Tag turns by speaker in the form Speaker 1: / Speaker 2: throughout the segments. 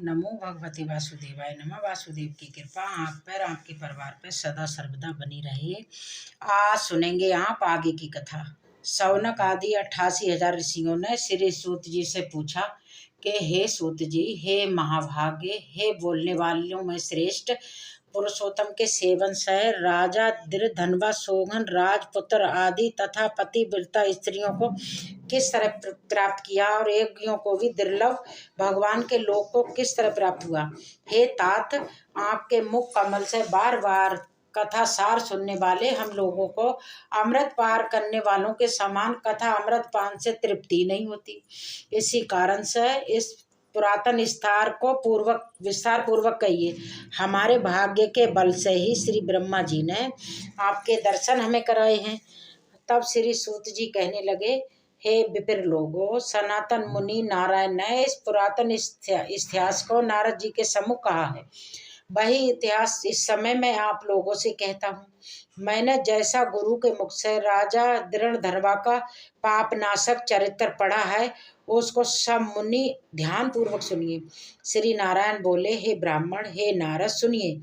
Speaker 1: नमो भगवते वासुदेवाय नमः। वासुदेव की कृपा आप पर, आपके परिवार पर सदा सर्वदा बनी रहे। आज सुनेंगे आप आगे की कथा। शौनक आदि 88,000 ऋषियों ने श्री सूत जी से पूछा कि हे सूत जी, हे महाभाग्य, हे बोलने वालों में श्रेष्ठ, पुरुषोत्तम के सेवन से राजा धनवा सोहन राजपुत्र आदि तथा पतिव्रता स्त्रियों को किस तरह प्राप्त किया और यज्ञों को भी दुर्लभ भगवान के लोक को किस तरह प्राप्त हुआ। हे तात, आपके मुख कमल से बार बार कथा सार सुनने वाले हम लोगों को अमृत पार करने वालों के समान कथा अमृत पान से तृप्ति नहीं होती। इसी कारण से इस पुरातन विस्तार पूर्वक कहिए। हमारे भाग्य के बल से ही श्री ब्रह्मा जी ने आपके दर्शन हमें कराए हैं। तब श्री सूत जी कहने लगे, हे विप्र लोगों, सनातन मुनि नारायण ने इस पुरातन इतिहास को नारद जी के सम्मुख कहा है। वही इतिहास इस समय मैं आप लोगों से कहता हूँ। मैंने जैसा गुरु के मुख से राजा धनवा का पापनाशक चरित्र पढ़ा है, उसको सब मुनि ध्यान पूर्वक सुनिए। श्री नारायण बोले, हे ब्राह्मण, हे नारद, सुनिए।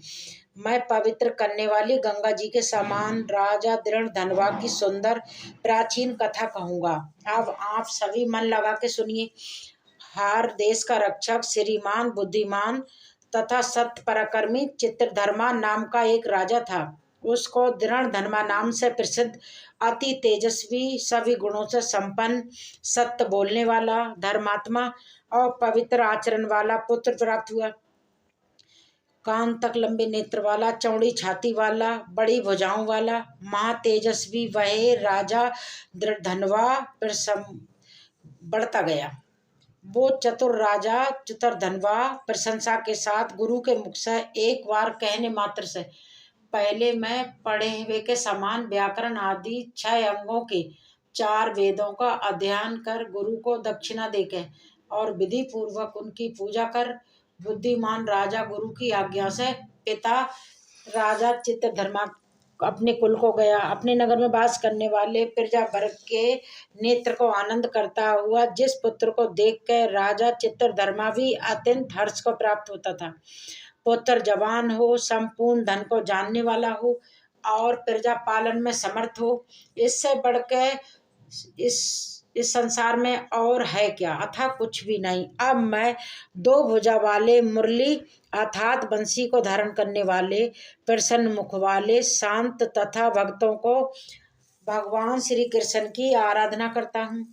Speaker 1: मैं पवित्र करने वाली गंगा जी के समान राजा धनवा की सुंदर प्राचीन कथा कहूँगा। अब आप सभी मन लगा के सुनिए। हर देश का रक्षक, श्रीमान, बुद्धिमान तथा सत्य पराक्रमी चित्रधर्मा नाम का एक राजा था। उसको धनवा नाम से प्रसिद्ध, अति तेजस्वी, सभी गुणों से संपन्न, सत्य बोलने वाला, धर्मात्मा और पवित्र आचरण वाला पुत्र प्राप्त हुआ। कान तक लंबे नेत्र वाला, चौड़ी छाती वाला, बड़ी भुजाओं वाला, महातेजस्वी वह राजा धनवा बढ़ता गया। वो चतुर राजा धनवा प्रशंसा के साथ गुरु के मुख से एक बार कहने मात्र से, पहले मैं पढ़े हुए के समान व्याकरण आदि 6 अंगों के 4 वेदों का अध्ययन कर गुरु को दक्षिणा देके और विधि पूर्वक उनकी पूजा कर बुद्धिमान राजा गुरु की आज्ञा से पिता राजा चित्रधर्मा अपने कुल को गया। अपने नगर में वास करने वाले प्रजा वर्ग के नेत्र को आनंद करता हुआ जिस पुत्र को देख कर राजा चित्रधर्मा भी अत्यंत हर्ष को प्राप्त होता था। पुत्र जवान हो, संपूर्ण धन को जानने वाला हो और प्रजा पालन में समर्थ हो, इससे बढ़कर इस संसार में और है क्या? अथा कुछ भी नहीं। अब मैं 2 भुजा वाले मुरली अर्थात बंसी को धारण करने वाले, प्रसन्न मुख वाले, शांत तथा भक्तों को भगवान श्री कृष्ण की आराधना करता हूँ।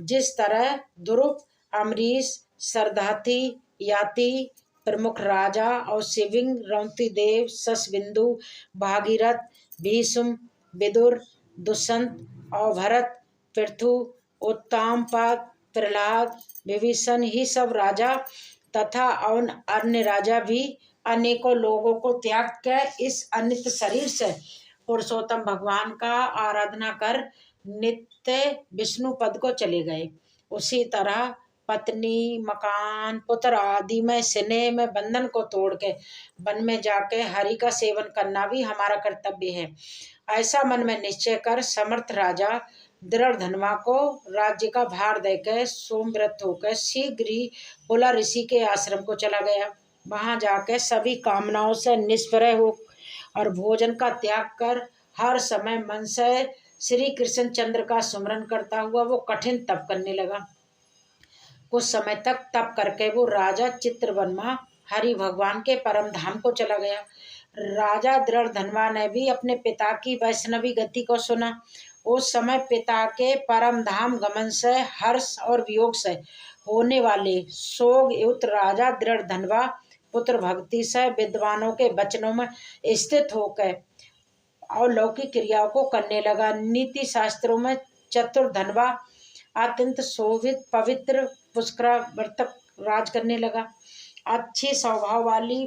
Speaker 1: जिस तरह ध्रुव, अमरीश, सरधाती, याति, प्रमुख राजा और शिविंग, रौंती देव, ससबिंदु, भागीरथ, भीष्म, विदुर, दुष्यंत और भरत, पृथु, उत्तामपाद, प्रहलाद, विभीषण ही सब राजा तथा अन्य राजा भी अनेकों लोगों को त्याग कर इस अनित शरीर से पुरुषोत्तम भगवान का आराधना कर नित्य विष्णु पद को चले गए। उसी तरह पत्नी, मकान, पुत्र आदि में स्नेह में बंधन को तोड़ के वन में जाके हरि का सेवन करना भी हमारा कर्तव्य है। ऐसा मन में निश्चय कर समर्थ राजा धनवा को राज्य का भार देकर सोमव्रत होकर शीघ्र ही पुला ऋषि के आश्रम को चला गया। वहां जाकर सभी कामनाओं से निष्प्रय हो और भोजन का त्याग कर हर समय मन से श्री कृष्ण चंद्र का स्मरण करता हुआ वो कठिन तप करने लगा। कुछ समय तक तप करके वो राजा चित्रवर्मा हरि भगवान के परम धाम को चला गया। राजा धनवा ने भी अपने पिता की वैष्णवी गति को सुना। उस समय पिता के परम धाम गमन से हर्ष और वियोग से होने वाले शोक युक्त राजा धनवा पुत्र भक्ति से विद्वानों के वचनों में स्थित होकर और लौकिक क्रियाओं को करने लगा। नीति शास्त्रों में चतुर धनवा अत्यंत शोभित, पवित्र, पुष्कर व्रतक राज करने लगा। अच्छी स्वभाव वाली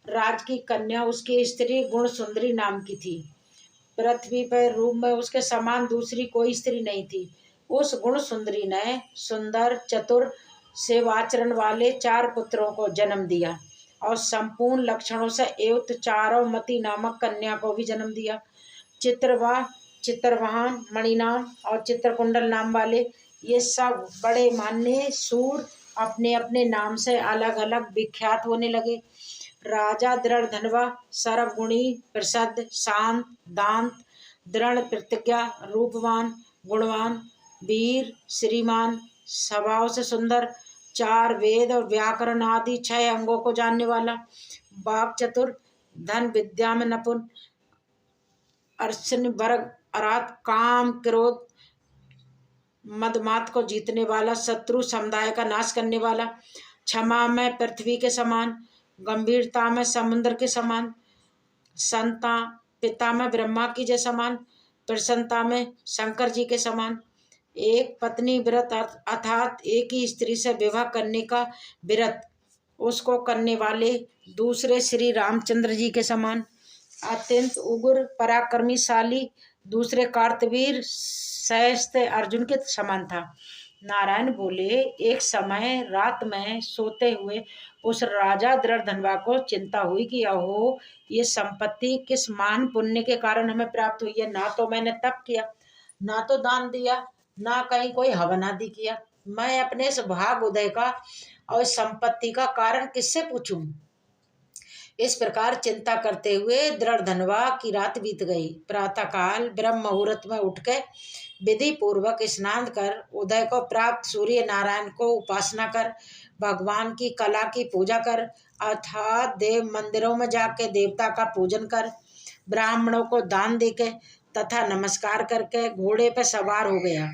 Speaker 1: राज की कन्या उसकी स्त्री गुण सुंदरी नाम की थी। पृथ्वी पर रूप में उसके समान दूसरी कोई स्त्री नहीं थी। उस गुण सुंदरी ने सुंदर, चतुर, सेवाचरण वाले 4 पुत्रों को जन्म दिया और संपूर्ण लक्षणों से युक्त चारुमती नामक कन्या को भी जन्म दिया। चित्रवाहन, मणिनाम और चित्रकुंडल नाम वाले ये सब बड़े मान्य, सूर अपने अपने नाम से अलग अलग विख्यात होने लगे। राजा दृढ़ धनवा सर्वगुणी प्रसिद्ध शांत दांत दृढ़ प्रतिज्ञा रूपवान गुणवान वीर श्रीमान स्वभाव से सुंदर चार वेद और व्याकरण आदि 6 अंगों को जानने वाला वाक् चतुर धन विद्या में नपुन अर्चन वर्ग अरात काम क्रोध मदमात को जीतने वाला शत्रु समुदाय का नाश करने वाला क्षमा में पृथ्वी के समान गंभीरता में समुद्र के समान संता पिता में ब्रह्मा की जय समान प्रसन्नता में शंकर जी के समान एक पत्नी व्रत अर्थात एक ही स्त्री से विवाह करने का व्रत उसको करने वाले दूसरे श्री रामचंद्र जी के समान अत्यंत उग्र पराक्रमीशाली दूसरे कार्तवीर सहस्त्र अर्जुन के समान था। नारायण बोले, एक समय रात में सोते हुए उस राजा दृढ़धनवा को चिंता हुई कि अहो ये संपत्ति किस महान पुण्य के कारण हमें प्राप्त हुई है। ना तो मैंने तप किया, ना तो दान दिया, ना कहीं कोई हवन आदि किया। मैं अपने इस भाग उदय का और संपत्ति का कारण किससे पूछूं। इस प्रकार चिंता करते हुए दृढ़धनवा की रात बीत गई। प्रातःकाल ब्रह्म मुहूर्त में उठ के विधि पूर्वक स्नान कर उदय को प्राप्त सूर्य नारायण को उपासना कर भगवान की कला की पूजा कर अर्थात देव मंदिरों में जाके देवता का पूजन कर ब्राह्मणों को दान देके तथा नमस्कार करके घोड़े पर सवार हो गया।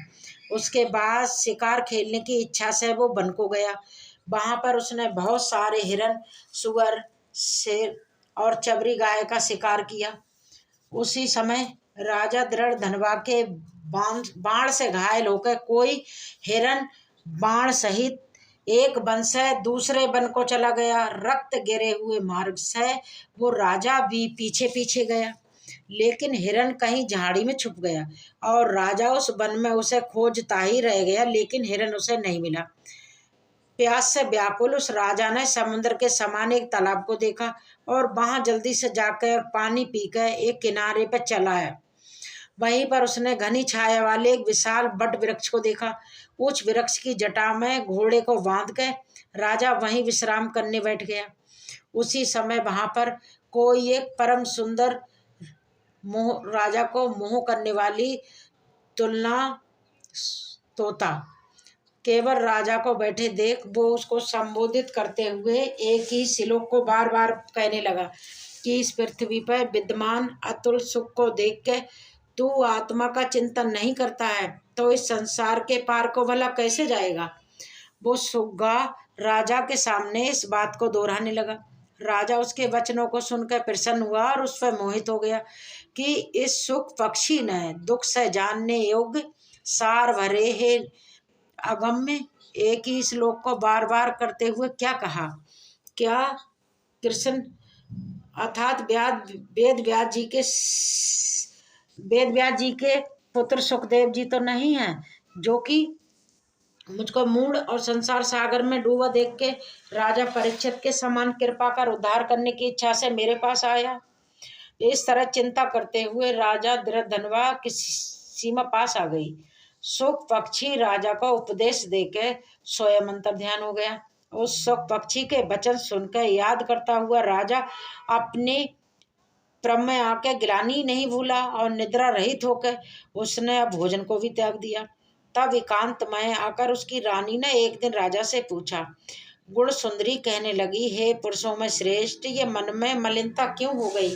Speaker 1: उसके बाद शिकार खेलने की इच्छा से वो वन को गया। वहां पर उसने बहुत सारे हिरण सुअर शेर और चबरी गाय का शिकार किया। उसी समय राजा दृढ़धनवा के बाण से घायल होकर कोई हिरण बाण सहित एक वन से दूसरे वन को चला गया। रक्त गिरे हुए मार्ग से वो राजा भी पीछे पीछे गया, लेकिन हिरण कहीं झाड़ी में छुप गया और राजा उस वन में उसे खोजता ही रह गया, लेकिन हिरण उसे नहीं मिला। प्यास से व्याकुल उस राजा ने समुद्र के समान एक तालाब को देखा और वहां जल्दी से जाकर पानी पीकर एक किनारे पर चला आया। वहीं पर उसने घनी छाया वाले एक विशाल बट वृक्ष को देखा। उच्च वृक्ष की जटा में घोड़े को बांध के राजा वहीं विश्राम करने बैठ गया। उसी समय वहां पर कोई एक परम सुंदर राजा को मोह करने वाली तुलना तोता केवल राजा को बैठे देख वो उसको संबोधित करते हुए एक ही श्लोक को बार बार कहने लगा कि इस पृथ्वी पर विद्यमान अतुल सुख को देख के तू आत्मा का चिंतन नहीं करता है तो इस संसार के पार को भला कैसे जाएगा। वो सुग्गा राजा के सामने इस बात को दोहराने लगा। राजा उसके वचनों को सुनकर प्रसन्न हुआ और उस पर मोहित हो गया कि इस सुख पक्षी ने दुख से जानने योग्य सार भरे है अगम्य एक ही श्लोक को बार बार करते हुए क्या कहा। क्या कृष्ण अर्थात वेद व्यास जी के पुत्र सुखदेव जी तो नहीं है जो कि मुझको मूढ़ और संसार सागर में डूबा देख के राजा परीक्षित के समान कृपा कर उद्धार करने की इच्छा से मेरे पास आया। इस तरह चिंता करते हुए राजा दृढ़धनवा की सीमा पास आ गई। सुख पक्षी राजा को उपदेश देके स्वयं अंतर ध्यान हो गया। उस सुख पक्षी के वचन सुनकर याद करता हुआ राजा अपने क्रम में आके ग्लानि नहीं भूला और निद्रा रहित होकर उसने अब भोजन को भी त्याग दिया। तब एकांत में आकर उसकी रानी ने एक दिन राजा से पूछा। गुण सुंदरी कहने लगी, हे पुरुषों में श्रेष्ठ, ये मन में मलिनता क्यों हो गई।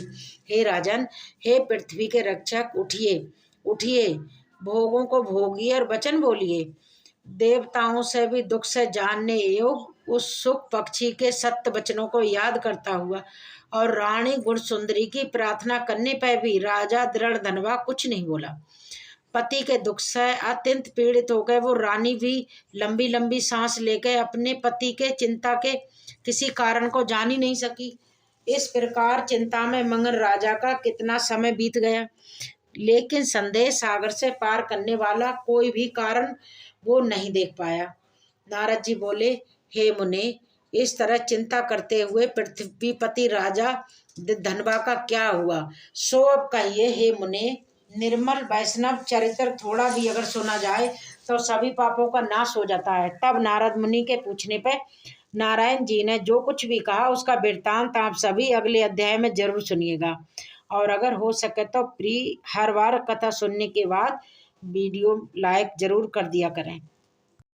Speaker 1: हे राजन, हे पृथ्वी के रक्षक, उठिए उठिए, भोगों को भोगिए और वचन बोलिए। देवताओं से भी दुख से जानने योग उस सुख पक्षी के सत्य वचनों को याद करता हुआ और रानी गुण सुंदरी की प्रार्थना करने पर भी राजा दृढ़धनवा कुछ नहीं बोला। पति के दुख से अत्यंत पीड़ित हो गए वो रानी भी लंबी लंबी सांस लेकर अपने पति के चिंता के किसी कारण को जान ही नहीं सकी। इस प्रकार चिंता में मगन राजा का कितना समय बीत गया, लेकिन संदेह सागर से पार करने वाला कोई भी कारण वो नहीं देख पाया। नारद जी बोले, हे मुने, इस तरह चिंता करते हुए पृथ्वीपति राजा धनवा का क्या हुआ सो अब कहिए। हे मुने, निर्मल वैष्णव चरित्र थोड़ा भी अगर सुना जाए तो सभी पापों का नाश हो जाता है। तब नारद मुनि के पूछने पर नारायण जी ने जो कुछ भी कहा उसका वृत्तांत आप सभी अगले अध्याय में जरूर सुनिएगा। और अगर हो सके तो हर बार कथा सुनने के बाद वीडियो लाइक जरूर कर दिया करें।